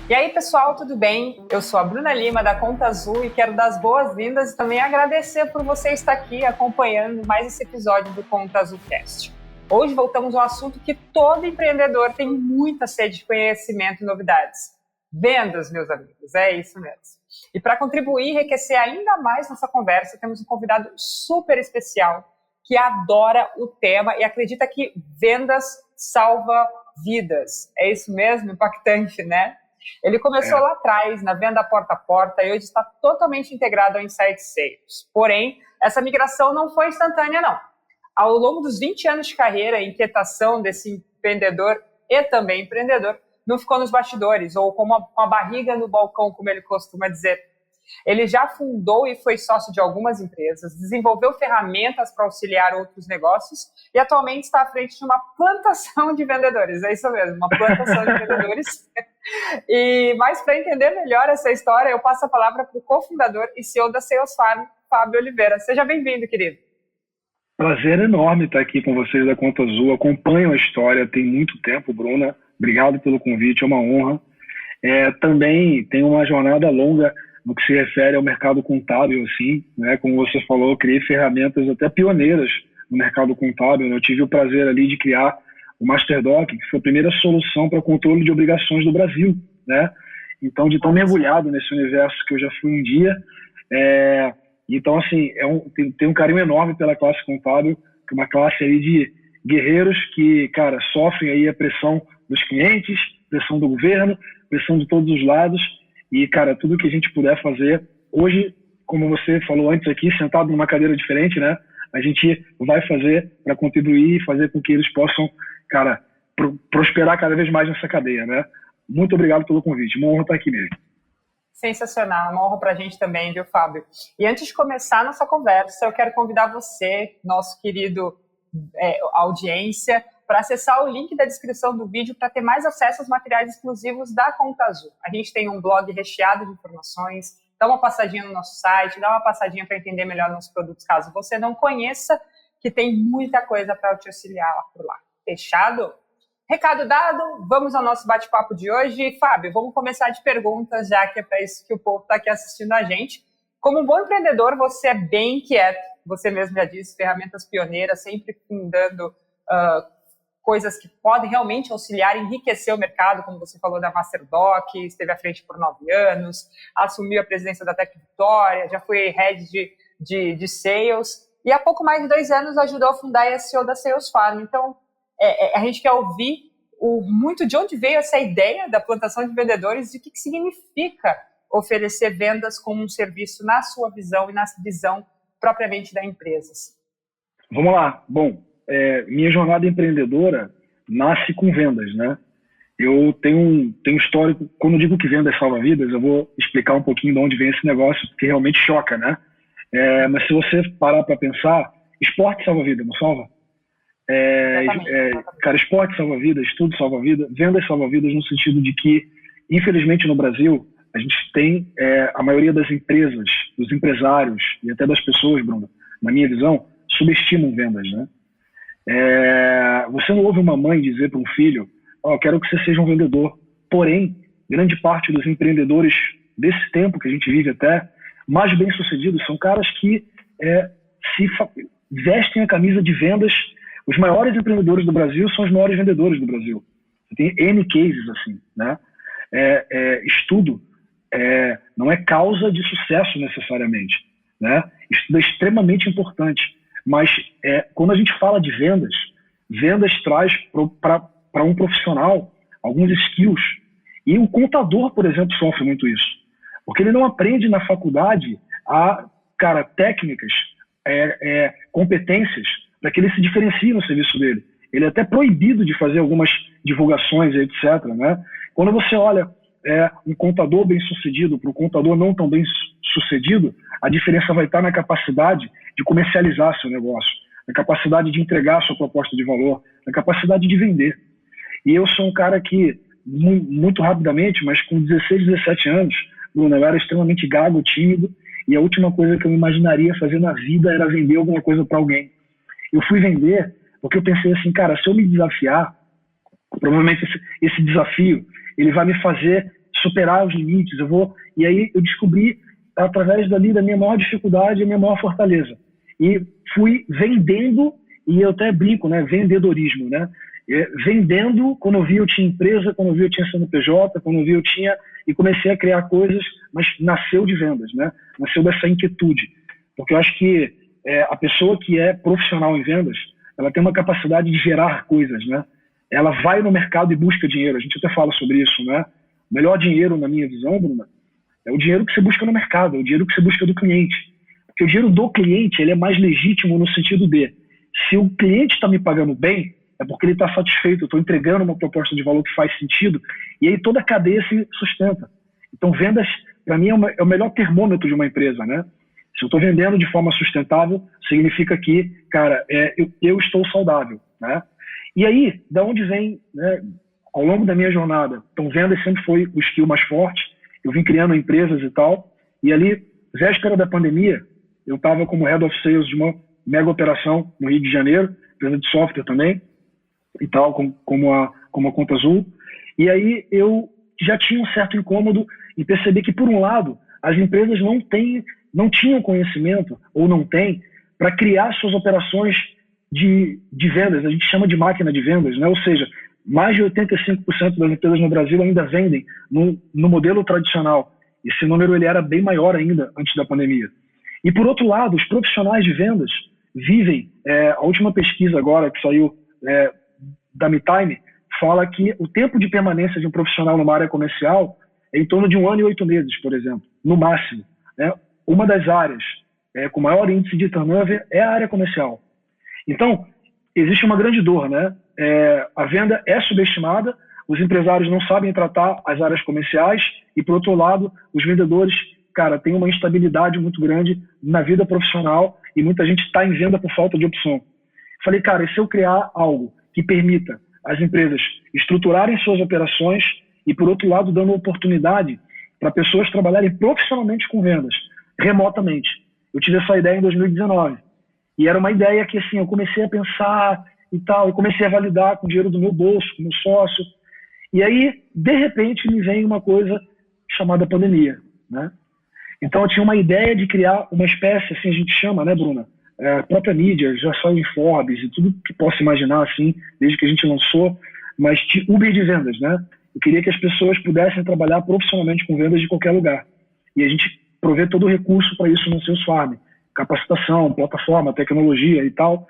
E aí, pessoal, tudo bem? Eu sou a Bruna Lima, da Conta Azul, e quero dar as boas-vindas e também agradecer por você estar aqui acompanhando mais esse episódio do Conta Azul Cast. Hoje voltamos a um assunto que todo empreendedor tem muita sede de conhecimento e novidades. Vendas, meus amigos, é isso mesmo. E para contribuir e enriquecer ainda mais nossa conversa, temos um convidado super especial que adora o tema e acredita que vendas salva vidas. É isso mesmo? Impactante, né? Ele começou lá atrás, na venda porta a porta, e hoje está totalmente integrado ao Inside Sales. Porém, essa migração não foi instantânea, não. Ao longo dos 20 anos de carreira, a inquietação desse empreendedor e também empreendedor não ficou nos bastidores, ou com uma barriga no balcão, como ele costuma dizer. Ele já fundou e foi sócio de algumas empresas, desenvolveu ferramentas para auxiliar outros negócios e atualmente está à frente de uma plantação de vendedores. É isso mesmo, uma plantação de vendedores. Mas para entender melhor essa história, eu passo a palavra para o cofundador e CEO da Sales Farm, Fábio Oliveira. Seja bem-vindo, querido. Prazer enorme estar aqui com vocês da Conta Azul. Acompanho a história tem muito tempo, Bruna. Obrigado pelo convite, é uma honra. Também tenho uma jornada longa no que se refere ao mercado contábil, assim, né? Como você falou, eu criei ferramentas até pioneiras no mercado contábil, né? Eu tive o prazer ali de criar o MasterDoc, que foi a primeira solução para controle de obrigações do Brasil, né? Então, de tão mergulhado nesse universo que eu já fui um dia, então, assim, tem um carinho enorme pela classe contábil, que é uma classe aí de guerreiros que, cara, sofrem aí a pressão dos clientes, pressão do governo, pressão de todos os lados. E, cara, tudo que a gente puder fazer, hoje, como você falou antes aqui, sentado numa cadeira diferente, né? A gente vai fazer para contribuir e fazer com que eles possam, cara, prosperar cada vez mais nessa cadeia, né? Muito obrigado pelo convite. Uma honra estar aqui mesmo. Sensacional, uma honra para a gente também, viu, Fábio? E antes de começar a nossa conversa, eu quero convidar você, nosso querido audiência, para acessar o link da descrição do vídeo para ter mais acesso aos materiais exclusivos da Conta Azul. A gente tem um blog recheado de informações, dá uma passadinha no nosso site, dá uma passadinha para entender melhor nossos produtos, caso você não conheça, que tem muita coisa para te auxiliar lá por lá. Fechado? Recado dado, vamos ao nosso bate-papo de hoje. Fábio, vamos começar de perguntas, já que é para isso que o povo está aqui assistindo a gente. Como um bom empreendedor, você é bem inquieto, você mesmo já disse, ferramentas pioneiras, sempre fundando coisas que podem realmente auxiliar e enriquecer o mercado, como você falou da MasterDoc, esteve à frente por 9 anos, assumiu a presidência da Tec Vitória, já foi head de sales, e há pouco mais de 2 anos ajudou a fundar e a CEO da Sales Farm. Então, a gente quer ouvir muito de onde veio essa ideia da plantação de vendedores e o que significa oferecer vendas como um serviço na sua visão e na visão propriamente da empresa. Vamos lá. Bom, minha jornada empreendedora nasce com vendas, né? Eu tenho um histórico, quando eu digo que vendas salva vidas, eu vou explicar um pouquinho de onde vem esse negócio, porque realmente choca, né? Mas se você parar para pensar, esporte salva vida, não salva? Cara, esporte salva vida, estudo salva vida, vendas salva vidas, no sentido de que, infelizmente no Brasil, a gente tem a maioria das empresas, dos empresários e até das pessoas, Bruno, na minha visão, subestimam vendas, né? Você não ouve uma mãe dizer para um filho, eu quero que você seja um vendedor. Porém, grande parte dos empreendedores desse tempo que a gente vive até, mais bem-sucedidos, são caras que vestem a camisa de vendas. Os maiores empreendedores do Brasil são os maiores vendedores do Brasil. Tem N cases assim, né? Estudo não é causa de sucesso necessariamente, né? Estudo é extremamente importante, mas quando a gente fala de vendas traz para um profissional alguns skills, e o contador, por exemplo, sofre muito isso, porque ele não aprende na faculdade técnicas, competências para que ele se diferencie no serviço dele. Ele é até proibido de fazer algumas divulgações, etc., né? Quando você olha um contador bem-sucedido para um contador não tão bem-sucedido, a diferença vai estar na capacidade de comercializar seu negócio, na capacidade de entregar sua proposta de valor, na capacidade de vender. E eu sou um cara que, muito rapidamente, mas com 16, 17 anos, Bruno, eu era extremamente gago, tímido, e a última coisa que eu imaginaria fazer na vida era vender alguma coisa para alguém. Eu fui vender porque eu pensei assim, cara, se eu me desafiar, provavelmente esse desafio ele vai me fazer superar os limites, e aí eu descobri, através da minha maior dificuldade e a minha maior fortaleza. E fui vendendo, e eu até brinco, né, vendedorismo, né? Vendendo, quando eu vi eu tinha empresa, quando eu vi eu tinha CNPJ, quando eu vi eu tinha, e comecei a criar coisas, mas nasceu de vendas, né? Nasceu dessa inquietude, porque eu acho que a pessoa que é profissional em vendas, ela tem uma capacidade de gerar coisas, né? Ela vai no mercado e busca dinheiro, a gente até fala sobre isso, né? O melhor dinheiro, na minha visão, Bruna, é o dinheiro que você busca no mercado, é o dinheiro que você busca do cliente. Porque o dinheiro do cliente, ele é mais legítimo no sentido de, se o cliente está me pagando bem, é porque ele está satisfeito, eu estou entregando uma proposta de valor que faz sentido, e aí toda a cadeia se sustenta. Então, vendas, para mim, é o melhor termômetro de uma empresa, né? Se eu estou vendendo de forma sustentável, significa que, cara, eu estou saudável, né? E aí, da onde vem, né, ao longo da minha jornada, então vendas sempre foi o skill mais forte, eu vim criando empresas e tal, e ali, véspera da pandemia, eu estava como Head of Sales de uma mega operação no Rio de Janeiro, empresa de software também, e tal, como a Conta Azul, e aí eu já tinha um certo incômodo em perceber que, por um lado, as empresas não tinham conhecimento, ou não têm, para criar suas operações de vendas, a gente chama de máquina de vendas, né? Ou seja, mais de 85% das empresas no Brasil ainda vendem no modelo tradicional. Esse número ele era bem maior ainda antes da pandemia. E, por outro lado, os profissionais de vendas vivem, a última pesquisa agora que saiu da MeTime, fala que o tempo de permanência de um profissional numa área comercial é em torno de 1 ano e 8 meses, por exemplo, no máximo, né? Uma das áreas com maior índice de turnover é a área comercial. Então, existe uma grande dor, né? A venda é subestimada, os empresários não sabem tratar as áreas comerciais e, por outro lado, os vendedores, cara, têm uma instabilidade muito grande na vida profissional e muita gente está em venda por falta de opção. Falei, cara, e se eu criar algo que permita as empresas estruturarem suas operações e, por outro lado, dando oportunidade para pessoas trabalharem profissionalmente com vendas, remotamente. Eu tive essa ideia em 2019. E era uma ideia que, assim, eu comecei a pensar e tal, e comecei a validar com o dinheiro do meu bolso, com o meu sócio. E aí, de repente, me vem uma coisa chamada pandemia, né? Então, eu tinha uma ideia de criar uma espécie, assim a gente chama, né, Bruna? A própria mídia, já saiu em Forbes e tudo que possa imaginar, assim, desde que a gente lançou, mas de Uber de vendas, né? Eu queria que as pessoas pudessem trabalhar profissionalmente com vendas de qualquer lugar. E a gente provê todo o recurso para isso no Salesforce. Capacitação, plataforma, tecnologia e tal.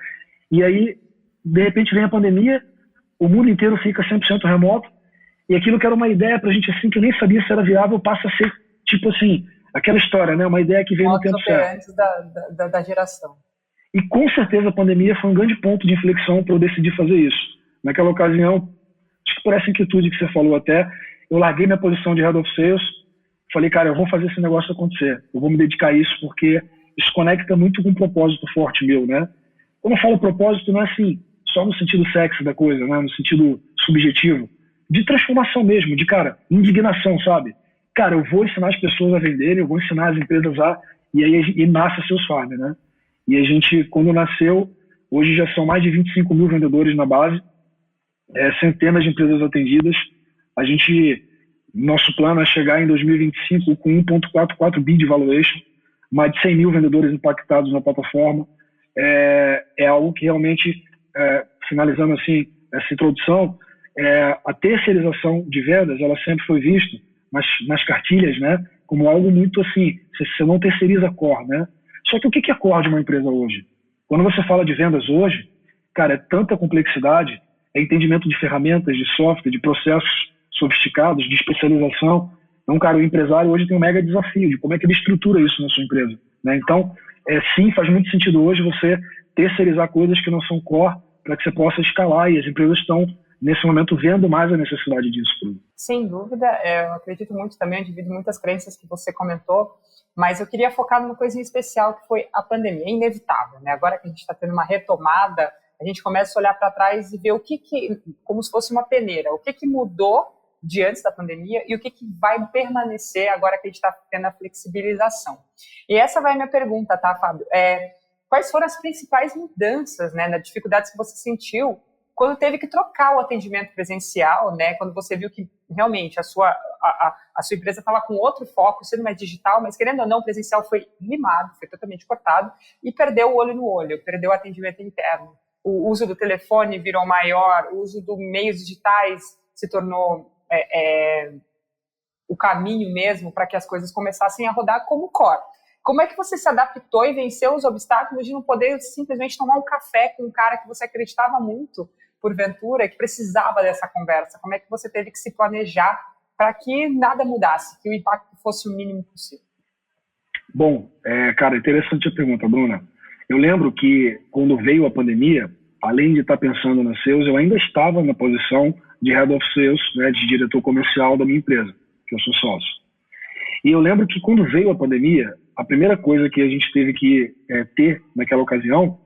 E aí, de repente, vem a pandemia, o mundo inteiro fica 100% remoto, e aquilo que era uma ideia pra gente, assim, que eu nem sabia se era viável, passa a ser, tipo assim, aquela história, né? Uma ideia que veio no tempo certo. Antes da geração. E com certeza a pandemia foi um grande ponto de inflexão para eu decidir fazer isso. Naquela ocasião, acho que por essa inquietude que você falou até, eu larguei minha posição de Head of Sales, falei, cara, eu vou fazer esse negócio acontecer, eu vou me dedicar a isso, porque isso conecta muito com um propósito forte meu, né? Quando eu falo propósito, não é assim, só no sentido sexy da coisa, né? No sentido subjetivo, de transformação mesmo, de, cara, indignação, sabe? Cara, eu vou ensinar as pessoas a venderem, eu vou ensinar as empresas e aí nasce a Salesforce, né? E a gente, quando nasceu, hoje já são mais de 25 mil vendedores na base, centenas de empresas atendidas. Nosso plano é chegar em 2025 com 1,44 bi de valuation, mais de 100 mil vendedores impactados na plataforma. É algo que realmente, finalizando assim essa introdução, a terceirização de vendas, ela sempre foi vista nas cartilhas, né, como algo muito assim, você não terceiriza core, né? Só que o que é core de uma empresa hoje? Quando você fala de vendas hoje, cara, é tanta complexidade, é entendimento de ferramentas, de software, de processos sofisticados, de especialização. Então, cara, o empresário hoje tem um mega desafio de como é que ele estrutura isso na sua empresa, né? Então, sim, faz muito sentido hoje você terceirizar coisas que não são core para que você possa escalar, e as empresas estão, nesse momento, vendo mais a necessidade disso. Sem dúvida, eu acredito muito também, eu divido muitas crenças que você comentou, mas eu queria focar numa coisa em especial, que foi a pandemia. É inevitável, né? Agora que a gente está tendo uma retomada, a gente começa a olhar para trás e ver o que, como se fosse uma peneira, o que mudou de antes da pandemia e o que vai permanecer agora que a gente está tendo a flexibilização. E essa vai a minha pergunta, tá, Fábio? Quais foram as principais mudanças, né, nas dificuldades que você sentiu quando teve que trocar o atendimento presencial, né, quando você viu que realmente a sua empresa estava com outro foco, sendo mais digital, mas querendo ou não, o presencial foi limado, foi totalmente cortado, e perdeu o olho no olho, perdeu o atendimento interno. O uso do telefone virou maior, o uso dos meios digitais se tornou o caminho mesmo para que as coisas começassem a rodar como core. Como é que você se adaptou e venceu os obstáculos de não poder simplesmente tomar um café com um cara que você acreditava muito, porventura, que precisava dessa conversa? Como é que você teve que se planejar para que nada mudasse, que o impacto fosse o mínimo possível? Bom, cara, interessante a pergunta, Bruna. Eu lembro que quando veio a pandemia, além de estar pensando na sales, eu ainda estava na posição de Head of Sales, né, de diretor comercial da minha empresa, que eu sou sócio. E eu lembro que quando veio a pandemia, a primeira coisa que a gente teve que ter naquela ocasião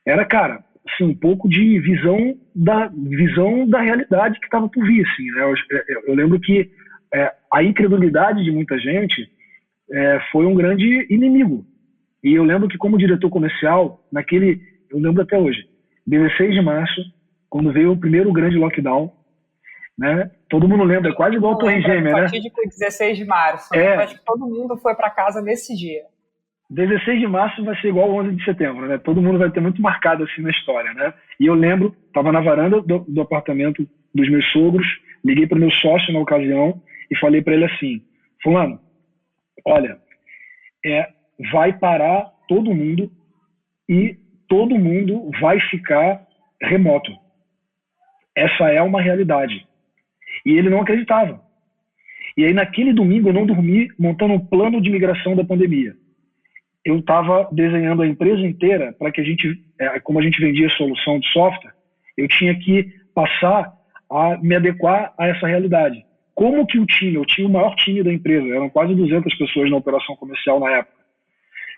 era, cara, assim, um pouco de visão da realidade que estava por vir. Assim, né? Eu lembro que a incredulidade de muita gente foi um grande inimigo. E eu lembro que como diretor comercial, eu lembro até hoje, 16 de março, quando veio o primeiro grande lockdown, né? Todo mundo lembra, quase igual a Torre Gêmea, né? Fatídico 16 de março. Eu acho que todo mundo foi para casa nesse dia. 16 de março vai ser igual ao 11 de setembro, né? Todo mundo vai ter muito marcado assim na história, né? E eu lembro, estava na varanda do apartamento dos meus sogros, liguei para o meu sócio na ocasião e falei para ele assim: fulano, olha, vai parar todo mundo e todo mundo vai ficar remoto. Essa é uma realidade. E ele não acreditava. E aí naquele domingo eu não dormi montando um plano de migração da pandemia. Eu estava desenhando a empresa inteira para que a gente, como a gente vendia solução de software, eu tinha que passar a me adequar a essa realidade. Como que eu tinha o maior time da empresa, eram quase 200 pessoas na operação comercial na época.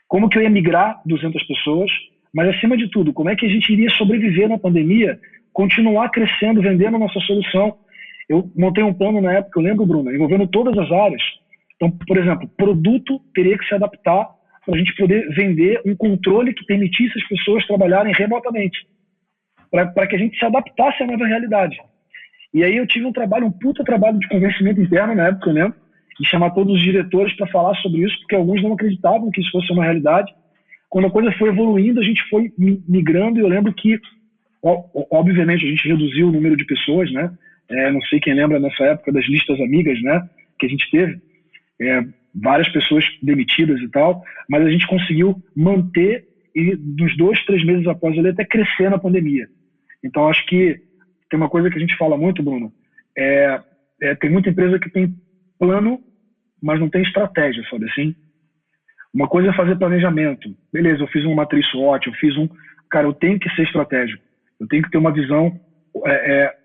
Como que eu ia migrar 200 pessoas, mas acima de tudo, como é que a gente iria sobreviver na pandemia, continuar crescendo, vendendo a nossa solução. Eu montei um plano na época, eu lembro, Bruno, envolvendo todas as áreas. Então, por exemplo, produto teria que se adaptar para a gente poder vender um controle que permitisse as pessoas trabalharem remotamente, para que a gente se adaptasse à nova realidade. E aí eu tive um puta trabalho de convencimento interno na época, eu lembro, de chamar todos os diretores para falar sobre isso, porque alguns não acreditavam que isso fosse uma realidade. Quando a coisa foi evoluindo, a gente foi migrando, e eu lembro que, obviamente, a gente reduziu o número de pessoas, né? Não sei quem lembra nessa época das listas amigas, né? Que a gente teve. Várias pessoas demitidas e tal, mas a gente conseguiu manter e dos 2, 3 meses após ele até crescer na pandemia. Então acho que tem uma coisa que a gente fala muito, Bruno, tem muita empresa que tem plano, mas não tem estratégia, sabe assim? Uma coisa é fazer planejamento. Beleza, eu fiz uma matriz SWOT, cara, eu tenho que ser estratégico. Eu tenho que ter uma visão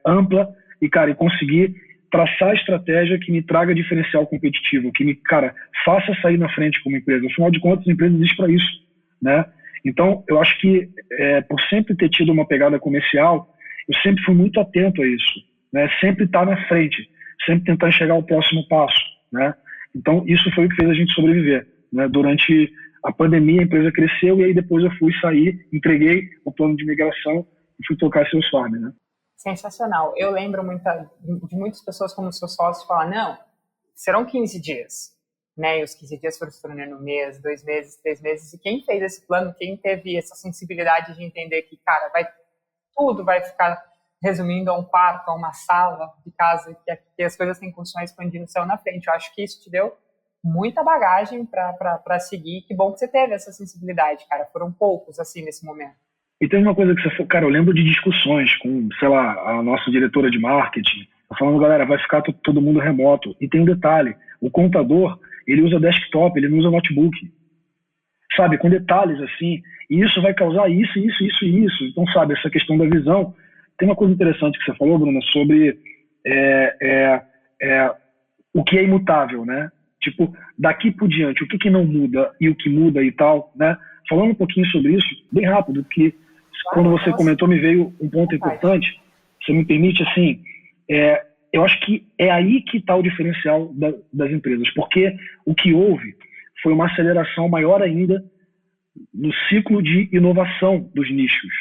ampla e conseguir traçar a estratégia que me traga diferencial competitivo, que me, faça sair na frente como empresa. Afinal de contas, a empresa existe para isso, né? Então, eu acho que por sempre ter tido uma pegada comercial, eu sempre fui muito atento a isso, né? Sempre estar na frente, sempre tentar enxergar o próximo passo, né? Então, isso foi o que fez a gente sobreviver, né? Durante a pandemia, a empresa cresceu e aí depois eu fui sair, entreguei o plano de migração e fui tocar seus farms, né? Sensacional. Eu lembro de muitas pessoas como seu sócio falar, não, serão 15 dias, né? E os 15 dias foram se tornando 1 mês, 2 meses, 3 meses. E quem fez esse plano, quem teve essa sensibilidade de entender que, tudo vai ficar resumindo a um quarto, a uma sala de casa, que as coisas têm condições expandindo o céu na frente. Eu acho que isso te deu muita bagagem para seguir. Que bom que você teve essa sensibilidade, cara. Foram poucos, assim, nesse momento. E tem uma coisa que você falou, cara, eu lembro de discussões com, sei lá, a nossa diretora de marketing, falando, galera, vai ficar todo mundo remoto. E tem um detalhe, o contador, ele usa desktop, ele não usa notebook. Sabe, com detalhes assim, e isso vai causar isso. Então, sabe, essa questão da visão. Tem uma coisa interessante que você falou, Bruna, sobre o que é imutável, né? Tipo, daqui por diante, o que não muda e o que muda e tal, né? Falando um pouquinho sobre isso, bem rápido, porque quando você comentou, me veio um ponto importante. Você me permite, assim, eu acho que é aí que está o diferencial das empresas, porque o que houve foi uma aceleração maior ainda no ciclo de inovação dos nichos.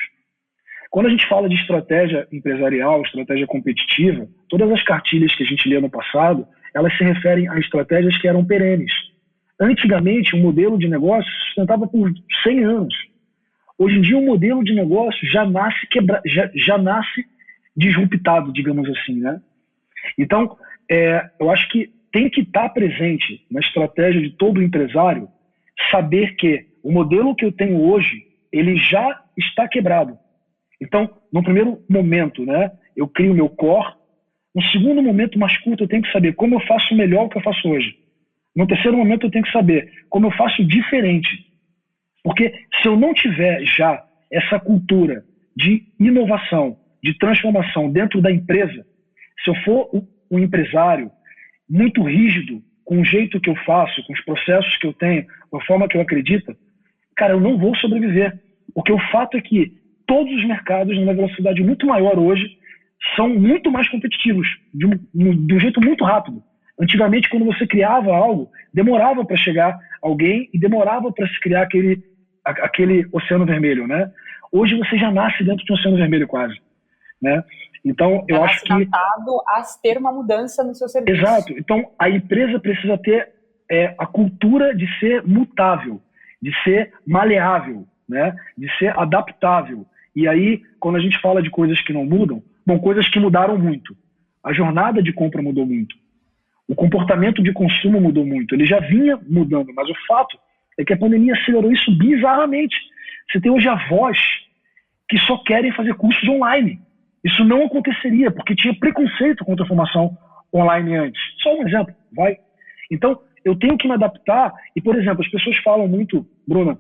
Quando a gente fala de estratégia empresarial, estratégia competitiva, todas as cartilhas que a gente lê no passado, elas se referem a estratégias que eram perenes. Antigamente, o modelo de negócio se sustentava por 100 anos. Hoje em dia, o modelo de negócio já nasce disruptado, digamos assim, né? Então, eu acho que tem que estar presente na estratégia de todo empresário saber que o modelo que eu tenho hoje, ele já está quebrado. Então, no primeiro momento, né, eu crio o meu core. No segundo momento, mais curto, eu tenho que saber como eu faço melhor o que eu faço hoje. No terceiro momento, eu tenho que saber como eu faço diferente. Porque se eu não tiver já essa cultura de inovação, de transformação dentro da empresa, se eu for um empresário muito rígido com o jeito que eu faço, com os processos que eu tenho, com a forma que eu acredito, cara, eu não vou sobreviver. Porque o fato é que todos os mercados, numa velocidade muito maior hoje, são muito mais competitivos, de um jeito muito rápido. Antigamente, quando você criava algo, demorava para chegar alguém e demorava para se criar aquele oceano vermelho, né? Hoje você já nasce dentro de um oceano vermelho quase, né? Então, eu acho que... a ter uma mudança no seu serviço. Exato. Então, a empresa precisa ter a cultura de ser mutável, de ser maleável, né? De ser adaptável. E aí, quando a gente fala de coisas que não mudam, bom, coisas que mudaram muito. A jornada de compra mudou muito. O comportamento de consumo mudou muito. Ele já vinha mudando, mas o fato é que a pandemia acelerou isso bizarramente. Você tem hoje avós que só querem fazer cursos online. Isso não aconteceria, porque tinha preconceito contra a formação online antes. Só um exemplo, vai. Então, eu tenho que me adaptar. E, por exemplo, as pessoas falam muito, Bruna,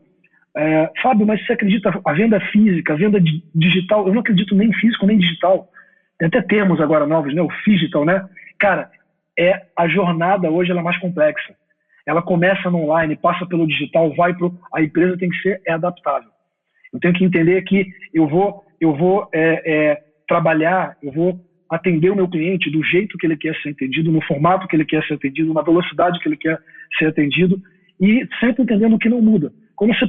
Fábio, mas você acredita a venda física, a venda digital? Eu não acredito nem físico, nem digital. Tem até termos agora novos, né? O digital, né? Cara, a jornada hoje ela é mais complexa. Ela começa no online, passa pelo digital, vai pro... A empresa tem que ser adaptável. Eu tenho que entender que eu vou trabalhar, eu vou atender o meu cliente do jeito que ele quer ser atendido, no formato que ele quer ser atendido, na velocidade que ele quer ser atendido, e sempre entendendo o que não muda. Como você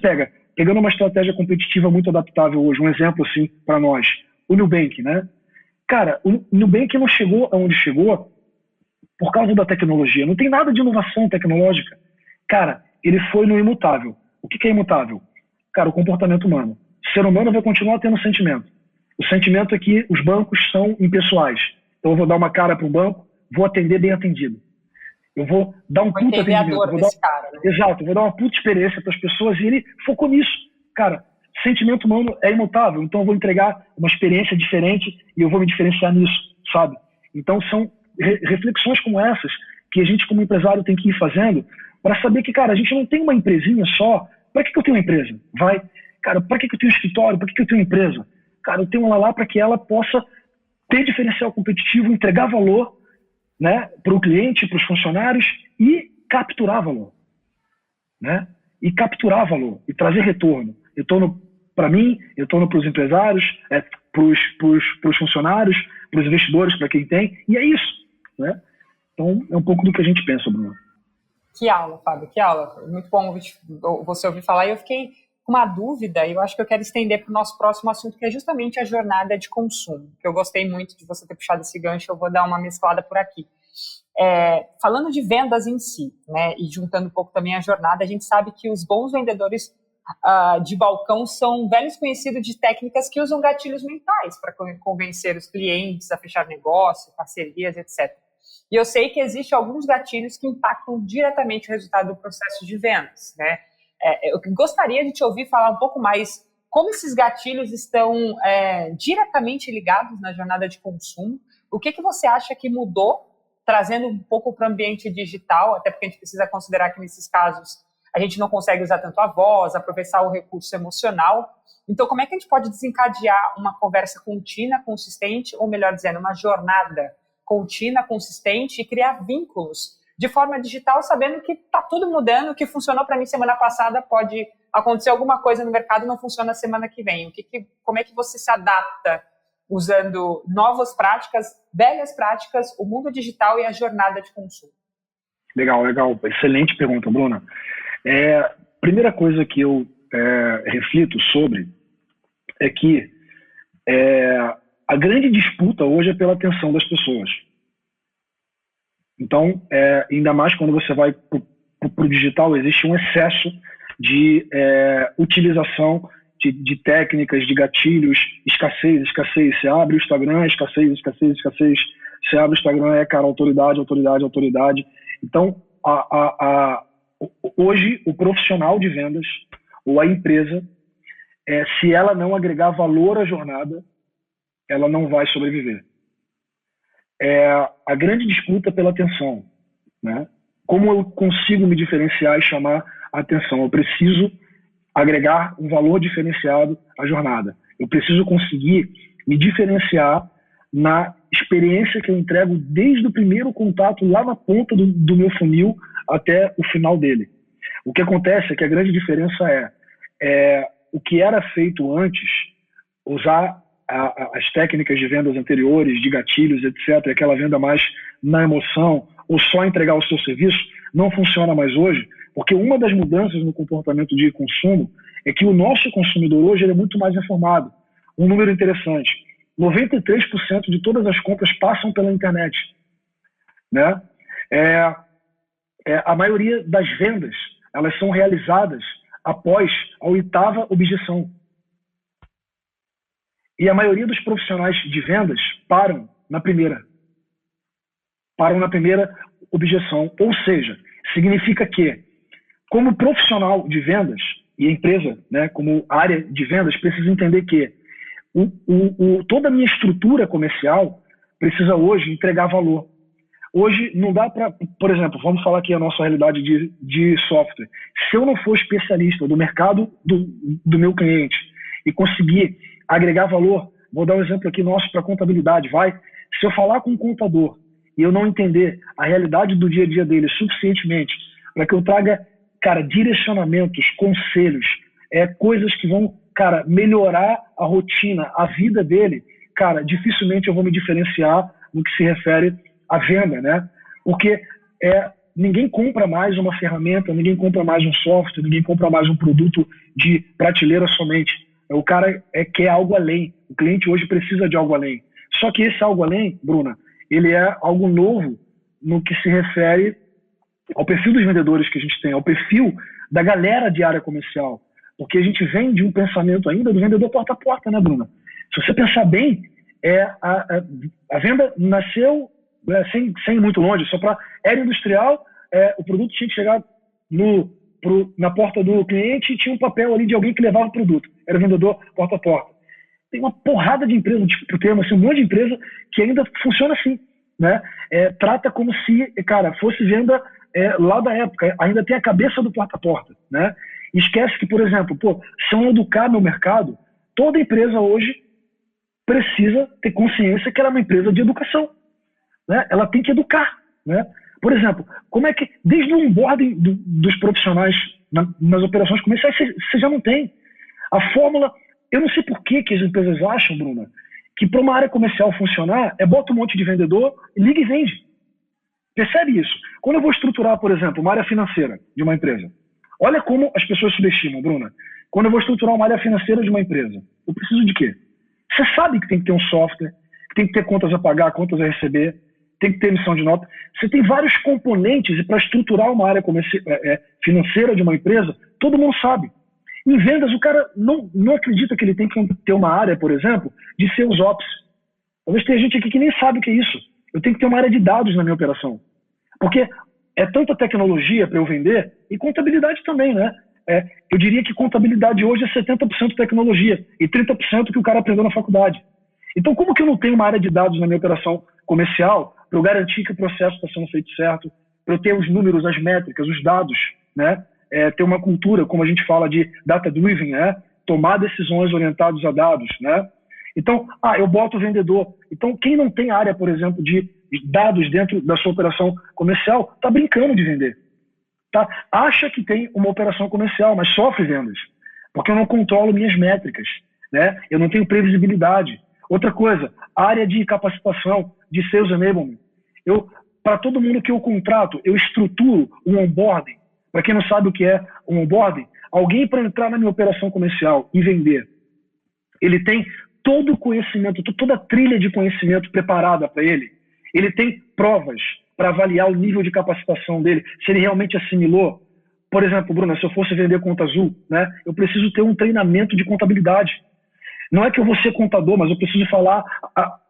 pegando uma estratégia competitiva muito adaptável hoje, um exemplo assim para nós, o Nubank, né? Cara, o Nubank não chegou aonde chegou por causa da tecnologia. Não tem nada de inovação tecnológica. Cara, ele foi no imutável. O que é imutável? Cara, o comportamento humano. O ser humano vai continuar tendo sentimento. O sentimento é que os bancos são impessoais. Então eu vou dar uma cara para um banco, vou atender bem atendido. Eu vou dar um puta atendimento. Exato, eu vou dar uma puta experiência para as pessoas e ele focou nisso. Cara, sentimento humano é imutável, então eu vou entregar uma experiência diferente e eu vou me diferenciar nisso, sabe? Então são reflexões como essas que a gente como empresário tem que ir fazendo para saber que, cara, a gente não tem uma empresinha só. Para que eu tenho uma empresa? Cara, para que eu tenho um escritório? Para que eu tenho uma empresa? Cara, eu tenho ela lá para que ela possa ter diferencial competitivo, entregar valor, né, para o cliente, para os funcionários e capturar valor, né? E capturar valor e trazer retorno. Retorno para mim, retorno para os empresários, para os funcionários, para os investidores, para quem tem, e é isso, né? Então é um pouco do que a gente pensa, Bruno. Que aula, Fábio, que aula. Muito bom você ouvir falar. E eu fiquei com uma dúvida, e eu acho que eu quero estender para o nosso próximo assunto, que é justamente a jornada de consumo. Que eu gostei muito de você ter puxado esse gancho, eu vou dar uma mesclada por aqui. Falando de vendas em si, né, e juntando um pouco também a jornada, a gente sabe que os bons vendedores de balcão são velhos conhecidos de técnicas que usam gatilhos mentais para convencer os clientes a fechar negócio, parcerias, etc. E eu sei que existem alguns gatilhos que impactam diretamente o resultado do processo de vendas, né? Eu gostaria de te ouvir falar um pouco mais como esses gatilhos estão diretamente ligados na jornada de consumo. O que você acha que mudou, trazendo um pouco para o ambiente digital, até porque a gente precisa considerar que nesses casos a gente não consegue usar tanto a voz, aproveitar o recurso emocional. Então, como é que a gente pode desencadear uma conversa contínua, consistente, ou melhor dizendo, uma jornada contínua, consistente e criar vínculos de forma digital, sabendo que está tudo mudando, o que funcionou para mim semana passada pode acontecer alguma coisa no mercado e não funciona semana que vem. Como é que você se adapta usando novas práticas, velhas práticas, o mundo digital e a jornada de consumo? Legal. Excelente pergunta, Bruna. Primeira coisa que eu reflito sobre é que a grande disputa hoje é pela atenção das pessoas. Então, ainda mais quando você vai para o digital, existe um excesso de utilização de técnicas, de gatilhos, escassez. Você abre o Instagram, escassez. Você abre o Instagram, cara, autoridade. Então, hoje, o profissional de vendas ou a empresa, se ela não agregar valor à jornada, ela não vai sobreviver. A grande disputa pela atenção, né? Como eu consigo me diferenciar e chamar a atenção? Eu preciso agregar um valor diferenciado à jornada. Eu preciso conseguir me diferenciar na experiência que eu entrego desde o primeiro contato lá na ponta do meu funil até o final dele. O que acontece é que a grande diferença é o que era feito antes, usar as técnicas de vendas anteriores, de gatilhos, etc., aquela venda mais na emoção, ou só entregar o seu serviço, não funciona mais hoje, porque uma das mudanças no comportamento de consumo é que o nosso consumidor hoje ele é muito mais informado. Um número interessante, 93% de todas as compras passam pela internet, né? A maioria das vendas, elas são realizadas após a 8ª objeção. E a maioria dos profissionais de vendas param na primeira objeção. Ou seja, significa que, como profissional de vendas, e a empresa, né, como área de vendas, precisa entender que toda a minha estrutura comercial precisa hoje entregar valor. Hoje não dá para, por exemplo, vamos falar aqui a nossa realidade de software. Se eu não for especialista do mercado do meu cliente e conseguir agregar valor, vou dar um exemplo aqui nosso para contabilidade, se eu falar com um contador e eu não entender a realidade do dia a dia dele suficientemente para que eu traga, cara, direcionamentos, conselhos, coisas que vão, cara, melhorar a rotina, a vida dele, cara, dificilmente eu vou me diferenciar no que se refere à venda, né? Porque ninguém compra mais uma ferramenta, ninguém compra mais um software, ninguém compra mais um produto de prateleira somente. O cara quer algo além. O cliente hoje precisa de algo além. Só que esse algo além, Bruna, ele é algo novo no que se refere ao perfil dos vendedores que a gente tem, ao perfil da galera de área comercial. Porque a gente vem de um pensamento ainda do vendedor porta a porta, né, Bruna? Se você pensar bem, a venda nasceu sem ir muito longe, só para era industrial, o produto tinha que chegar na porta do cliente e tinha um papel ali de alguém que levava o produto. Era vendedor porta a porta. Tem uma porrada de empresa, tipo termo, assim, um monte de empresa que ainda funciona assim, né? Trata como se, cara, fosse venda lá da época. Ainda tem a cabeça do porta a porta, né? Esquece que, por exemplo, se eu educar meu mercado, toda empresa hoje precisa ter consciência que ela é uma empresa de educação, né? Ela tem que educar, né? Por exemplo, como é que, desde o onboarding dos profissionais nas operações comerciais, você já não tem. A fórmula, eu não sei por que as empresas acham, Bruna, que para uma área comercial funcionar, bota um monte de vendedor, liga e vende. Percebe isso? Quando eu vou estruturar, por exemplo, uma área financeira de uma empresa, olha como as pessoas subestimam, Bruna. Quando eu vou estruturar uma área financeira de uma empresa, eu preciso de quê? Você sabe que tem que ter um software, que tem que ter contas a pagar, contas a receber, tem que ter emissão de nota. Você tem vários componentes e para estruturar uma área financeira de uma empresa, todo mundo sabe. Em vendas, o cara não acredita que ele tem que ter uma área, por exemplo, de sales ops. Talvez tenha gente aqui que nem sabe o que é isso. Eu tenho que ter uma área de dados na minha operação. Porque é tanta tecnologia para eu vender e contabilidade também, né? Eu diria que contabilidade hoje é 70% tecnologia e 30% que o cara aprendeu na faculdade. Então, como que eu não tenho uma área de dados na minha operação comercial para eu garantir que o processo está sendo feito certo, para eu ter os números, as métricas, os dados, né? Ter uma cultura, como a gente fala de data-driven, né? Tomar decisões orientadas a dados, né? Então, eu boto o vendedor. Então, quem não tem área, por exemplo, de dados dentro da sua operação comercial, está brincando de vender. Tá? Acha que tem uma operação comercial, mas sofre vendas. Porque eu não controlo minhas métricas, né? Eu não tenho previsibilidade. Outra coisa, área de capacitação, de sales enablement. Para todo mundo que eu contrato, eu estruturo um onboarding. Para quem não sabe o que é um onboarding, alguém para entrar na minha operação comercial e vender, ele tem todo o conhecimento, toda a trilha de conhecimento preparada para ele. Ele tem provas, para avaliar o nível de capacitação dele, se ele realmente assimilou. Por exemplo, Bruna, se eu fosse vender Conta Azul, né, eu preciso ter um treinamento de contabilidade. Não é que eu vou ser contador, mas eu preciso falar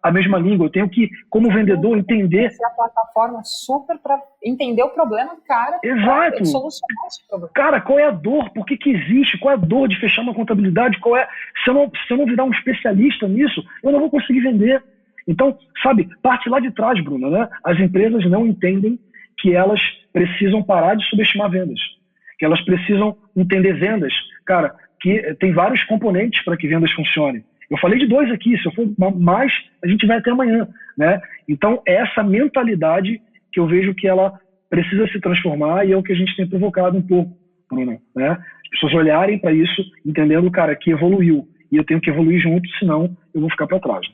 a mesma língua. Eu tenho que, como vendedor, entender... Essa é a plataforma super para entender o problema do cara. Exato. Solucionar esse problema. Cara, qual é a dor? Por que existe? Qual é a dor de fechar uma contabilidade? Se eu não virar um especialista nisso, eu não vou conseguir vender. Então, sabe, parte lá de trás, Bruna, né? As empresas não entendem que elas precisam parar de subestimar vendas. Que elas precisam entender vendas. Cara, que tem vários componentes para que vendas funcionem. Eu falei de 2 aqui, se eu for mais, a gente vai até amanhã, né? Então, é essa mentalidade que eu vejo que ela precisa se transformar e é o que a gente tem provocado um pouco, Bruna, né? As pessoas olharem para isso, entendendo, cara, que evoluiu. E eu tenho que evoluir junto, senão eu vou ficar para trás.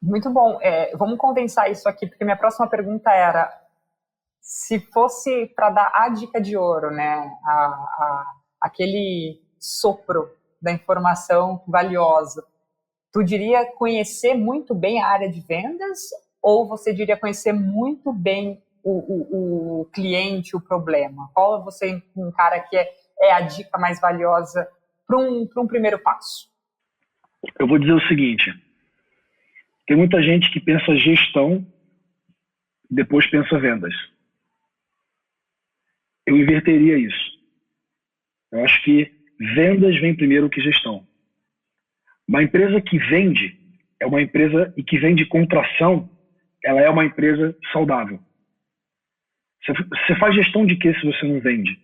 Muito bom. Vamos condensar isso aqui, porque minha próxima pergunta era, se fosse para dar a dica de ouro, né? Aquele sopro da informação valiosa, tu diria conhecer muito bem a área de vendas ou você diria conhecer muito bem o cliente, o problema? Qual você encara que é a dica mais valiosa para um primeiro passo? Eu vou dizer o seguinte, tem muita gente que pensa gestão, depois pensa vendas. Eu inverteria isso. Eu acho que vendas vem primeiro que gestão. Uma empresa que vende é uma empresa e que vende com tração, ela é uma empresa saudável. Você faz gestão de quê se você não vende?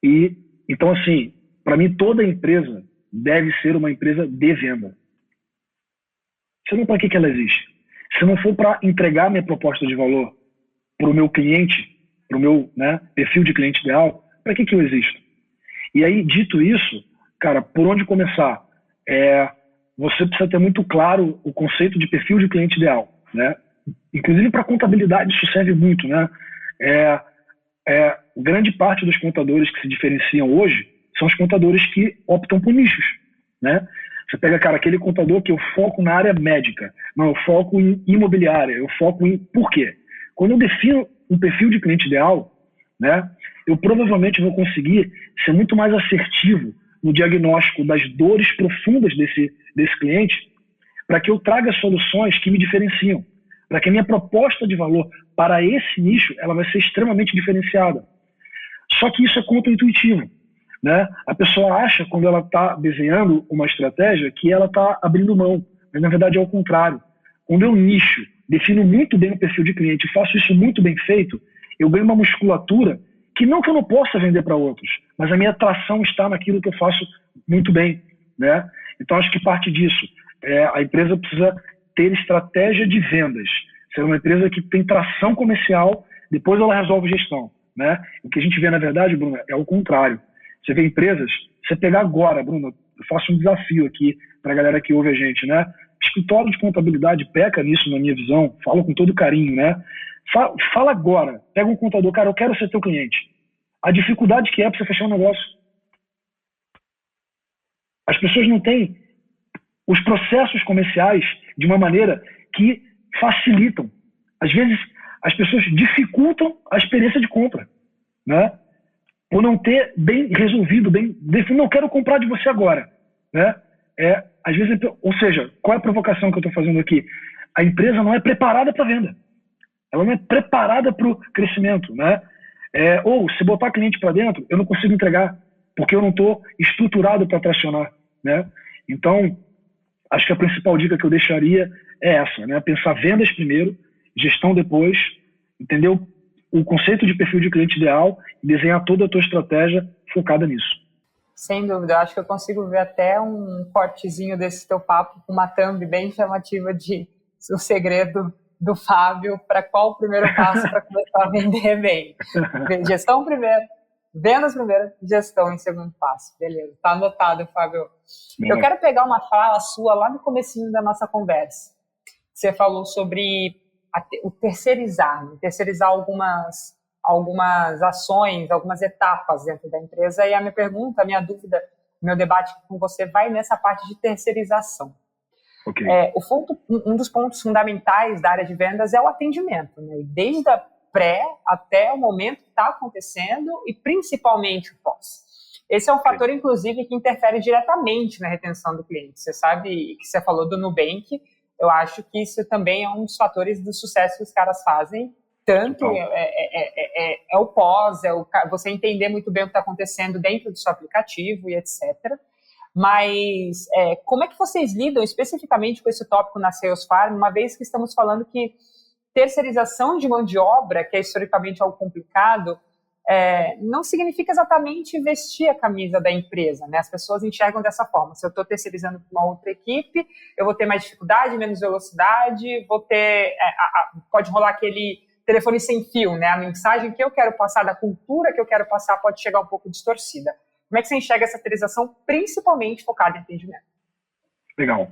E então, assim, para mim toda empresa deve ser uma empresa de venda. Senão, para que ela existe? Se não for para entregar minha proposta de valor para o meu cliente, para o meu, né, perfil de cliente ideal, para que eu existo? E aí, dito isso, cara, por onde começar? Você precisa ter muito claro o conceito de perfil de cliente ideal, né? Inclusive para contabilidade isso serve muito, né? Grande parte dos contadores que se diferenciam hoje são os contadores que optam por nichos, né? Você pega, cara, aquele contador que eu foco na área médica, não, eu foco em imobiliária, eu foco em... Por quê? Quando eu defino um perfil de cliente ideal, né, eu provavelmente vou conseguir ser muito mais assertivo no diagnóstico das dores profundas desse cliente, para que eu traga soluções que me diferenciam, para que a minha proposta de valor para esse nicho ela vai ser extremamente diferenciada. Só que isso é contra-intuitivo, né? A pessoa acha, quando ela está desenhando uma estratégia, que ela está abrindo mão, mas na verdade é o contrário. Quando eu nicho, defino muito bem o perfil de cliente e faço isso muito bem feito, eu ganho uma musculatura que não que eu não possa vender para outros, mas a minha atração está naquilo que eu faço muito bem, né? Então acho que parte disso. A empresa precisa ter estratégia de vendas, ser uma empresa que tem tração comercial, depois ela resolve gestão, né? O que a gente vê, na verdade, Bruno, é o contrário. Você vê empresas, você pegar agora, Bruno, eu faço um desafio aqui para a galera que ouve a gente, né? Escritório de contabilidade peca nisso, na minha visão, falo com todo carinho, né? Fala agora, pega um contador, cara, eu quero ser teu cliente. A dificuldade que é para você fechar um negócio. As pessoas não têm os processos comerciais de uma maneira que facilitam. Às vezes, as pessoas dificultam a experiência de compra, né? Por não ter bem resolvido, bem definido, não quero comprar de você agora, né? Às vezes, ou seja, qual é a provocação que eu estou fazendo aqui? A empresa não é preparada para venda. Ela não é preparada para o crescimento, né? Ou, se botar cliente para dentro, eu não consigo entregar, porque eu não estou estruturado para tracionar, né? Então, acho que a principal dica que eu deixaria é essa, né? Pensar vendas primeiro, gestão depois, entendeu? O conceito de perfil de cliente ideal e desenhar toda a tua estratégia focada nisso. Sem dúvida, eu acho que eu consigo ver até um cortezinho desse teu papo com uma thumb bem chamativa de o segredo do Fábio para qual o primeiro passo para começar a vender bem. Gestão primeiro, vendas primeiro, gestão em segundo passo. Beleza, tá anotado, Fábio. Eu quero pegar uma fala sua lá no comecinho da nossa conversa. Você falou sobre o terceirizar algumas ações, algumas etapas dentro da empresa. E a minha pergunta, a minha dúvida, o meu debate com você vai nessa parte de terceirização. Ok. Um dos pontos fundamentais da área de vendas é o atendimento, né? Desde a pré até o momento que está acontecendo e principalmente o pós. Esse é um fator, inclusive, que interfere diretamente na retenção do cliente. Você sabe que você falou do Nubank, eu acho que isso também é um dos fatores do sucesso que os caras fazem. Tanto é o pós, você entender muito bem o que está acontecendo dentro do seu aplicativo e etc. Mas como é que vocês lidam especificamente com esse tópico na Sales Farm, uma vez que estamos falando que terceirização de mão de obra, que é historicamente algo complicado, não significa exatamente vestir a camisa da empresa, né? As pessoas enxergam dessa forma. Se eu estou terceirizando para uma outra equipe, eu vou ter mais dificuldade, menos velocidade, pode rolar aquele telefone sem fio, né? A mensagem que eu quero passar, da cultura que eu quero passar, pode chegar um pouco distorcida. Como é que você enxerga essa terceirização, principalmente focada em atendimento? Legal.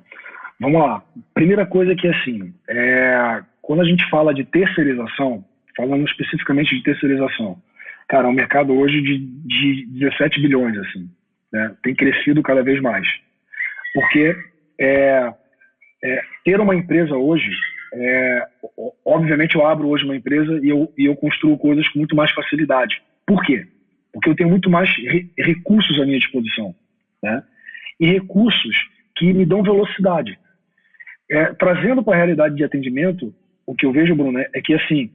Vamos lá. Primeira coisa que assim, quando a gente fala de terceirização, falando especificamente de terceirização, cara, é um mercado hoje de 17 bilhões, assim, né? Tem crescido cada vez mais. Porque ter uma empresa hoje, obviamente eu abro hoje uma empresa e eu construo coisas com muito mais facilidade. Por quê? Porque eu tenho muito mais recursos à minha disposição, né? E recursos que me dão velocidade. Trazendo para a realidade de atendimento, o que eu vejo, Bruno, é que assim,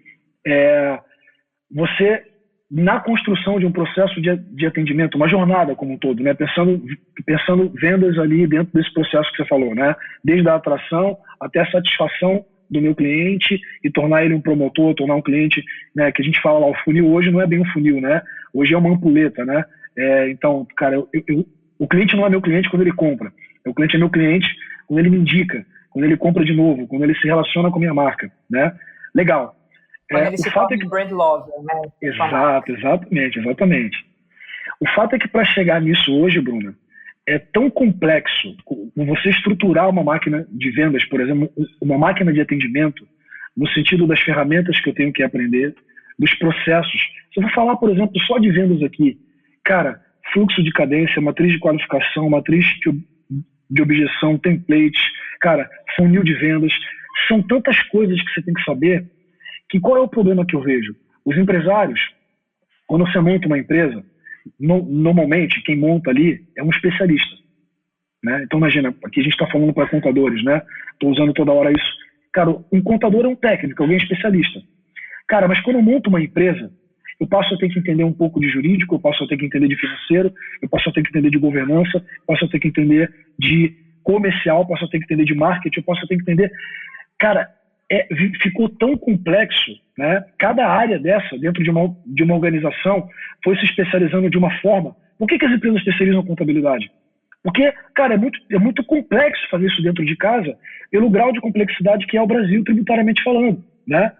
você, na construção de um processo de atendimento, uma jornada como um todo, né? Pensando vendas ali dentro desse processo que você falou, né? Desde a atração até a satisfação do meu cliente e tornar ele um promotor, tornar um cliente, né, que a gente fala lá, o funil hoje não é bem um funil, né? Hoje é uma ampulheta, né? Então, cara, o cliente não é meu cliente quando ele compra. O cliente é meu cliente quando ele me indica, quando ele compra de novo, quando ele se relaciona com a minha marca, né? Legal. Quando ele se torna um brand lover, né? Exatamente. O fato é que para chegar nisso hoje, Bruna, é tão complexo você estruturar uma máquina de vendas, por exemplo, uma máquina de atendimento, no sentido das ferramentas que eu tenho que aprender, dos processos. Se eu vou falar, por exemplo, só de vendas aqui, cara, fluxo de cadência, matriz de qualificação, matriz de objeção, templates, cara, funil de vendas, são tantas coisas que você tem que saber, que qual é o problema que eu vejo? Os empresários, quando você monta uma empresa, normalmente quem monta ali é um especialista, né? Então imagina, aqui a gente está falando para contadores, né? Estou usando toda hora isso. Cara, um contador é um técnico, alguém especialista. Cara, mas quando eu monto uma empresa, eu passo a ter que entender um pouco de jurídico, eu passo a ter que entender de financeiro, eu passo a ter que entender de governança, eu passo a ter que entender de comercial, eu passo a ter que entender de marketing, eu passo a ter que entender... Cara, ficou tão complexo, né? Cada área dessa, dentro de uma organização, foi se especializando de uma forma. Por que as empresas terceirizam a contabilidade? Porque, cara, é muito complexo fazer isso dentro de casa, pelo grau de complexidade que é o Brasil, tributariamente falando, né?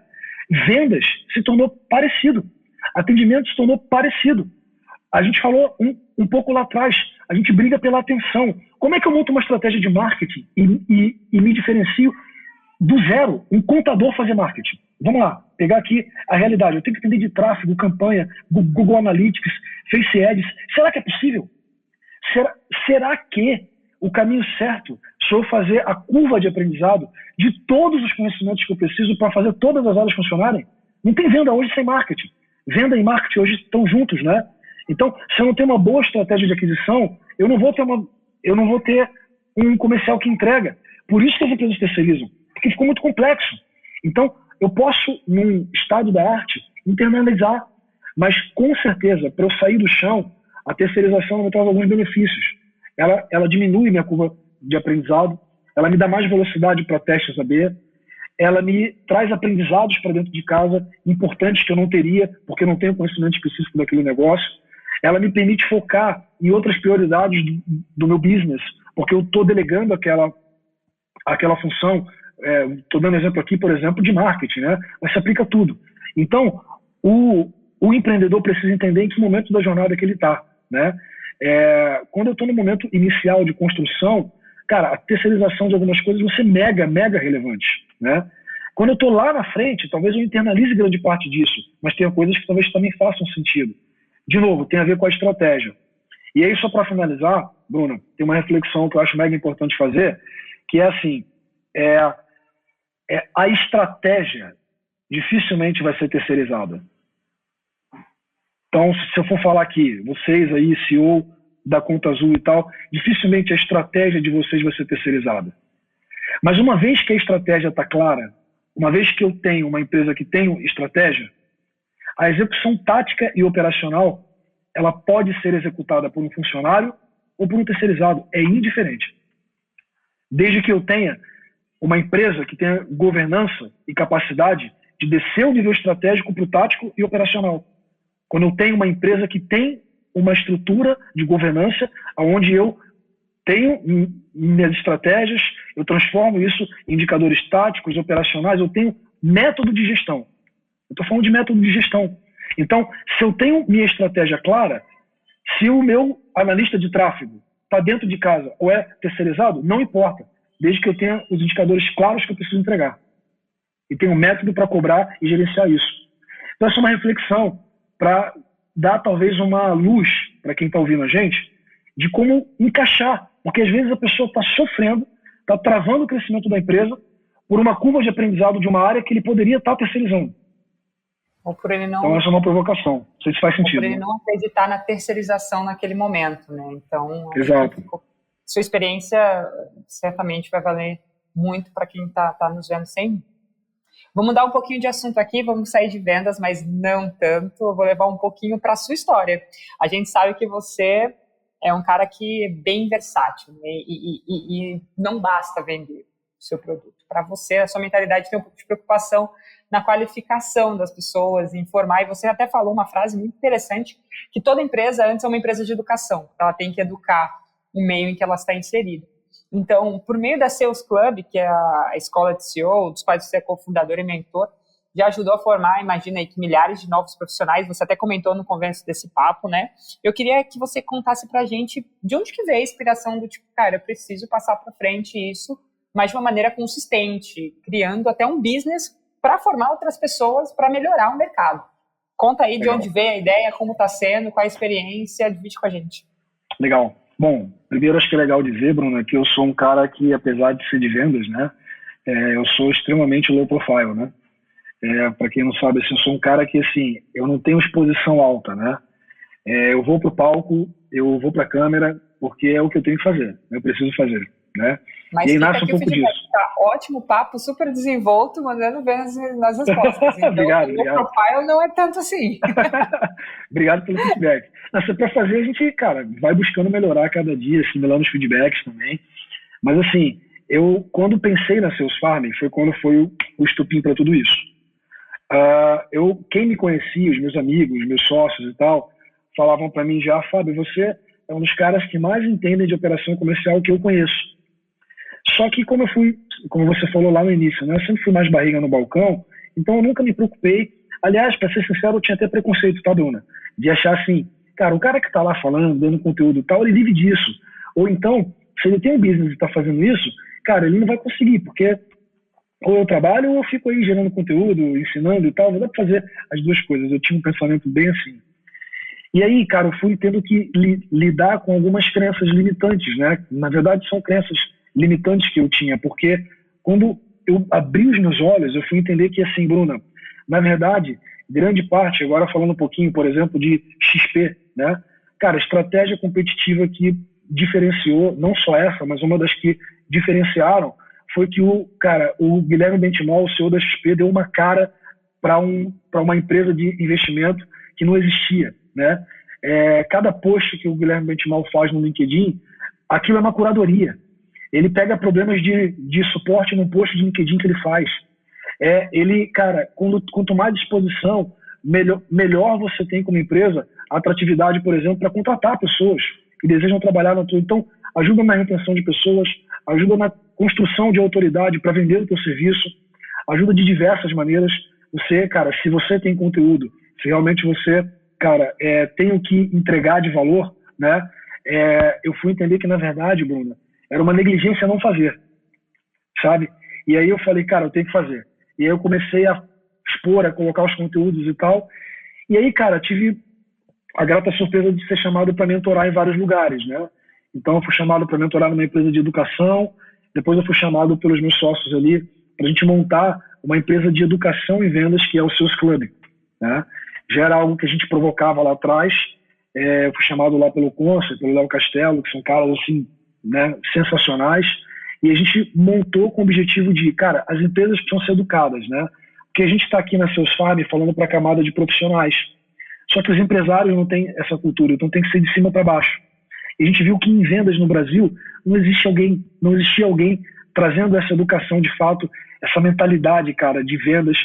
Vendas se tornou parecido. Atendimento se tornou parecido. A gente falou um pouco lá atrás, a gente briga pela atenção. Como é que eu monto uma estratégia de marketing e me diferencio do zero, um contador fazer marketing? Vamos lá, pegar aqui a realidade. Eu tenho que entender de tráfego, campanha, Google Analytics, Face Ads. Será que é possível? Será que o caminho certo sou fazer a curva de aprendizado de todos os conhecimentos que eu preciso para fazer todas as áreas funcionarem? Não tem venda hoje sem marketing. Venda e marketing hoje estão juntos, né? Então, se eu não tenho uma boa estratégia de aquisição, eu não vou ter um comercial que entrega. Por isso que as empresas terceirizam, porque ficou muito complexo. Então, eu posso, num estado da arte, internalizar, mas com certeza, para eu sair do chão, a terceirização me traz alguns benefícios. Ela diminui minha curva de aprendizado, ela me dá mais velocidade para testes AB, ela me traz aprendizados para dentro de casa, importantes que eu não teria, porque eu não tenho conhecimento específico daquele negócio. Ela me permite focar em outras prioridades do meu business, porque eu estou delegando aquela função. Estou dando exemplo aqui, por exemplo, de marketing, né? Mas se aplica a tudo. Então, o empreendedor precisa entender em que momento da jornada que ele está, né? Quando eu estou no momento inicial de construção, cara, a terceirização de algumas coisas vai ser mega, mega relevante, né? Quando eu estou lá na frente, talvez eu internalize grande parte disso, mas tem coisas que talvez também façam sentido. De novo, tem a ver com a estratégia. E aí, só para finalizar, Bruno, tem uma reflexão que eu acho mega importante fazer, que é assim, a estratégia dificilmente vai ser terceirizada. Então, se eu for falar aqui, vocês aí, CEO da Conta Azul e tal, dificilmente a estratégia de vocês vai ser terceirizada. Mas uma vez que a estratégia está clara, uma vez que eu tenho uma empresa que tem estratégia, a execução tática e operacional, ela pode ser executada por um funcionário ou por um terceirizado. É indiferente. Desde que eu tenha uma empresa que tenha governança e capacidade de descer o nível estratégico para o tático e operacional. Quando eu tenho uma empresa que tem uma estrutura de governança, onde eu tenho minhas estratégias, eu transformo isso em indicadores táticos, operacionais, eu tenho método de gestão. Eu estou falando de método de gestão. Então, se eu tenho minha estratégia clara, se o meu analista de tráfego está dentro de casa ou é terceirizado, não importa, desde que eu tenha os indicadores claros que eu preciso entregar. E tenho um método para cobrar e gerenciar isso. Então, essa é uma reflexão para dar talvez uma luz para quem está ouvindo a gente de como encaixar. Porque às vezes a pessoa está sofrendo, está travando o crescimento da empresa por uma curva de aprendizado de uma área que ele poderia estar terceirizando. Ou por ele não... Então essa é uma provocação. Não sei se faz sentido. Ou por ele não acreditar na terceirização naquele momento, né? Então, exato. Sua experiência certamente vai valer muito para quem está nos vendo sem. Vamos mudar um pouquinho de assunto aqui, vamos sair de vendas, mas não tanto. Eu vou levar um pouquinho para a sua história. A gente sabe que você é um cara que é bem versátil, né? E não basta vender o seu produto. Para você, a sua mentalidade tem um pouco de preocupação na qualificação das pessoas, em informar. E você até falou uma frase muito interessante, que toda empresa antes é uma empresa de educação. Ela tem que educar o meio em que ela está inserida. Então, por meio da Sales Club, que é a escola de CEO, dos quais você é cofundador e mentor, já ajudou a formar, imagina aí, que milhares de novos profissionais. Você até comentou no convênio desse papo, né? Eu queria que você contasse pra gente de onde que veio a inspiração do tipo, cara, eu preciso passar para frente isso, mas de uma maneira consistente, criando até um business para formar outras pessoas, para melhorar o mercado. Conta aí de onde veio a ideia, como está sendo, qual a experiência, divide com a gente. Legal. Bom, primeiro acho que é legal dizer, Bruno, que eu sou um cara que, apesar de ser de vendas, né, eu sou extremamente low profile, né? Para quem não sabe, assim, eu sou um cara que, assim, eu não tenho exposição alta, né? Eu vou pro palco, eu vou pra câmera, porque é o que eu tenho que fazer, eu preciso fazer, né? Mas e aí nasce um pouco disso. Tá ótimo papo, super desenvolto, mandando bem nas respostas. Então, obrigado. O profile não é tanto assim. Obrigado pelo feedback. Para fazer, a gente, cara, vai buscando melhorar cada dia, assimilando os feedbacks também. Mas, assim, eu, quando pensei na Sales Farming, foi quando foi o estupim para tudo isso. Quem me conhecia, os meus amigos, os meus sócios e tal, falavam para mim já, Fábio, você é um dos caras que mais entendem de operação comercial que eu conheço. Só que como você falou lá no início, né, eu sempre fui mais barriga no balcão, então eu nunca me preocupei. Aliás, para ser sincero, eu tinha até preconceito, tá, Bruna? De achar assim, cara, o cara que tá lá falando, dando conteúdo e tal, ele vive disso. Ou então, se ele tem um business e tá fazendo isso, cara, ele não vai conseguir, porque ou eu trabalho ou eu fico aí gerando conteúdo, ensinando e tal, não dá pra fazer as duas coisas. Eu tinha um pensamento bem assim. E aí, cara, eu fui tendo que lidar com algumas crenças limitantes, né? Na verdade, são crenças limitantes que eu tinha, porque quando eu abri os meus olhos, eu fui entender que, assim, Bruna, na verdade, grande parte, agora falando um pouquinho, por exemplo, de XP, né? Cara, estratégia competitiva que diferenciou, não só essa, mas uma das que diferenciaram, foi que o Guilherme Benchimol, o CEO da XP, deu uma cara para uma empresa de investimento que não existia, né? Cada post que o Guilherme Benchimol faz no LinkedIn, aquilo é uma curadoria. Ele pega problemas de suporte num post de LinkedIn que ele faz. Cara, quanto mais disposição, melhor você tem como empresa atratividade, por exemplo, para contratar pessoas que desejam trabalhar na tua. Então, ajuda na retenção de pessoas, ajuda na construção de autoridade para vender o teu serviço, ajuda de diversas maneiras. Você, cara, se você tem conteúdo, se realmente você, cara, tem o que entregar de valor, né? Eu fui entender que, na verdade, Bruno, era uma negligência não fazer, sabe? E aí eu falei, cara, eu tenho que fazer. E aí eu comecei a expor, a colocar os conteúdos e tal. E aí, cara, tive a grata surpresa de ser chamado para mentorar em vários lugares, né? Então eu fui chamado para mentorar numa empresa de educação, depois eu fui chamado pelos meus sócios ali para a gente montar uma empresa de educação e vendas, que é o Sales Club, né? Já era algo que a gente provocava lá atrás. Eu fui chamado lá pelo Consul, pelo Léo Castelo, que são caras assim, né, sensacionais, e a gente montou com o objetivo de, cara, as empresas precisam ser educadas, né? Porque a gente está aqui na Sales Farm falando para a camada de profissionais, só que os empresários não têm essa cultura, então tem que ser de cima para baixo. E a gente viu que em vendas no Brasil não existia alguém trazendo essa educação de fato, essa mentalidade, cara, de vendas,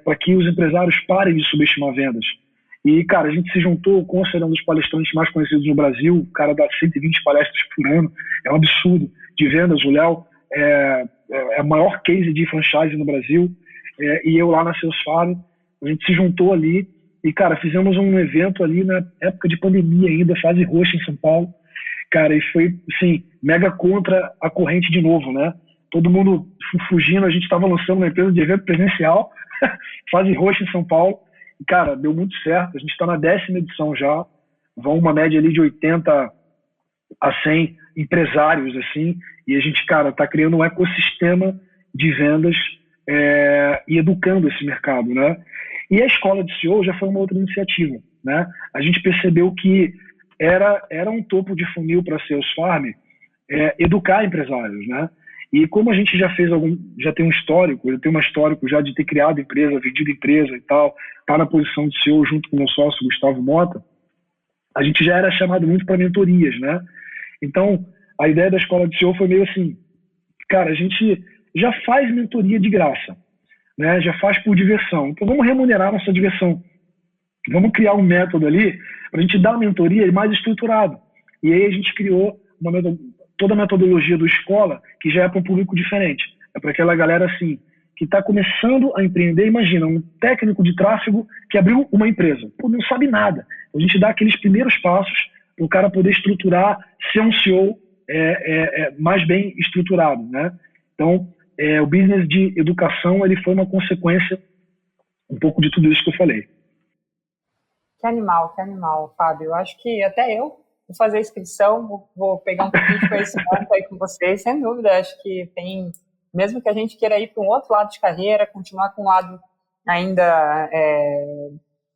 para que os empresários parem de subestimar vendas. E, cara, a gente se juntou, o Consul era um dos palestrantes mais conhecidos no Brasil, o cara dá 120 palestras por ano, é um absurdo de vendas. O Léo é a maior case de franchise no Brasil, e eu lá na Sales Farm, a gente se juntou ali e, cara, fizemos um evento ali na época de pandemia ainda, fase roxa em São Paulo, cara, e foi, assim, mega contra a corrente de novo, né? Todo mundo fugindo, a gente estava lançando uma empresa de evento presencial, fase roxa em São Paulo. Cara, deu muito certo, a gente está na 10ª edição já, vão uma média ali de 80 a 100 empresários, assim, e a gente, cara, está criando um ecossistema de vendas e educando esse mercado, né? E a Escola de CEO já foi uma outra iniciativa, né? A gente percebeu que era um topo de funil para a Sales Farm educar empresários, né? E como a gente já tem um histórico, eu tenho um histórico já de ter criado empresa, vendido empresa e tal, tá na posição de CEO junto com o meu sócio Gustavo Mota, a gente já era chamado muito para mentorias, né? Então, a ideia da Escola de CEO foi meio assim, cara, a gente já faz mentoria de graça, né? Já faz por diversão, então vamos remunerar nossa diversão. Vamos criar um método ali para a gente dar a mentoria mais estruturado. E aí a gente criou toda a metodologia do Escola, que já é para um público diferente. É para aquela galera assim, que está começando a empreender. Imagina, um técnico de tráfego que abriu uma empresa. Pô, não sabe nada. A gente dá aqueles primeiros passos para o cara poder estruturar, ser um CEO mais bem estruturado, né? Então, o business de educação ele foi uma consequência um pouco de tudo isso que eu falei. Que animal, Fábio. Eu acho que até eu vou fazer a inscrição, vou pegar um pouquinho de conhecimento aí com vocês, sem dúvida. Acho que tem, mesmo que a gente queira ir para um outro lado de carreira, continuar com um lado ainda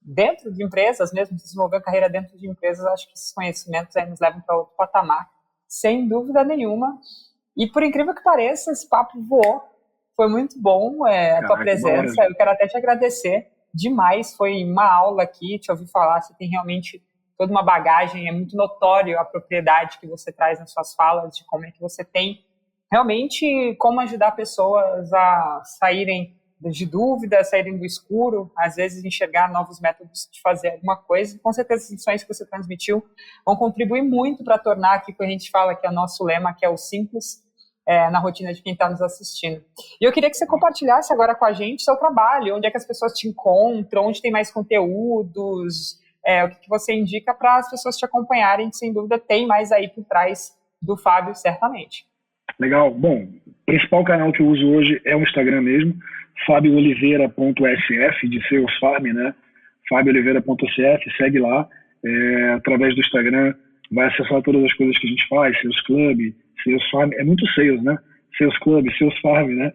dentro de empresas, mesmo desenvolver a carreira dentro de empresas, acho que esses conhecimentos aí nos levam para outro patamar, sem dúvida nenhuma. E por incrível que pareça, esse papo voou, foi muito bom a tua presença, eu quero até te agradecer demais, foi uma aula aqui, te ouvir falar, você tem realmente toda uma bagagem, é muito notório a propriedade que você traz nas suas falas, de como é que você tem realmente como ajudar pessoas a saírem de dúvidas, saírem do escuro, às vezes enxergar novos métodos de fazer alguma coisa. Com certeza as lições que você transmitiu vão contribuir muito para tornar aqui que a gente fala que é o nosso lema, que é o simples, na rotina de quem está nos assistindo. E eu queria que você compartilhasse agora com a gente seu trabalho, onde é que as pessoas te encontram, onde tem mais conteúdos, o que você indica para as pessoas te acompanharem, que sem dúvida tem mais aí por trás do Fábio, certamente. Legal. Bom, o principal canal que eu uso hoje é o Instagram mesmo, fabiooliveira.sf, de Sales Farm, né? fabiooliveira.sf, segue lá. Através do Instagram, vai acessar todas as coisas que a gente faz, Sales Club, Sales Farm, é muito sales, né? Sales Club, Sales Farm, né?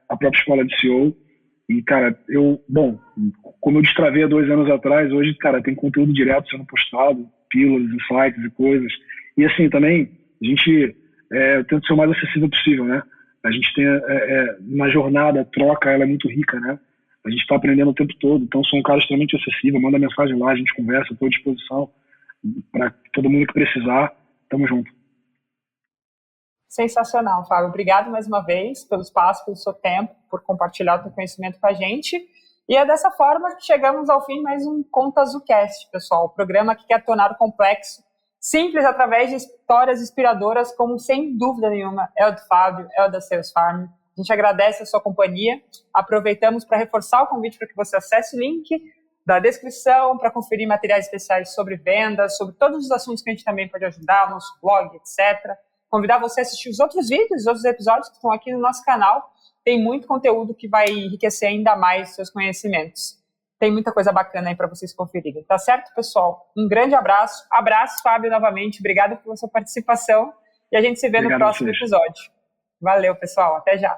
A própria Escola de CEO. E, cara, como eu destravei há 2 anos atrás, hoje, cara, tem conteúdo direto sendo postado, pílulas, insights e coisas. E, assim, também, a gente tenta ser o mais acessível possível, né? A gente tem uma jornada, a troca, ela é muito rica, né? A gente está aprendendo o tempo todo, então sou um cara extremamente acessível, manda mensagem lá, a gente conversa, estou à disposição para todo mundo que precisar, tamo junto. Sensacional, Fábio. Obrigado mais uma vez pelo espaço, pelo seu tempo, por compartilhar o seu conhecimento com a gente. E é dessa forma que chegamos ao fim de mais um Conta Azucast, pessoal. O programa que quer tornar o complexo simples através de histórias inspiradoras, como sem dúvida nenhuma é o do Fábio, é o da Sales Farm. A gente agradece a sua companhia. Aproveitamos para reforçar o convite para que você acesse o link da descrição para conferir materiais especiais sobre vendas, sobre todos os assuntos que a gente também pode ajudar, o nosso blog, etc. Convidar você a assistir os outros vídeos, os outros episódios que estão aqui no nosso canal. Tem muito conteúdo que vai enriquecer ainda mais seus conhecimentos. Tem muita coisa bacana aí para vocês conferirem. Tá certo, pessoal? Um grande abraço. Abraço, Fábio, novamente. Obrigado pela sua participação. e a gente se vê no próximo episódio. Valeu, pessoal. Até já.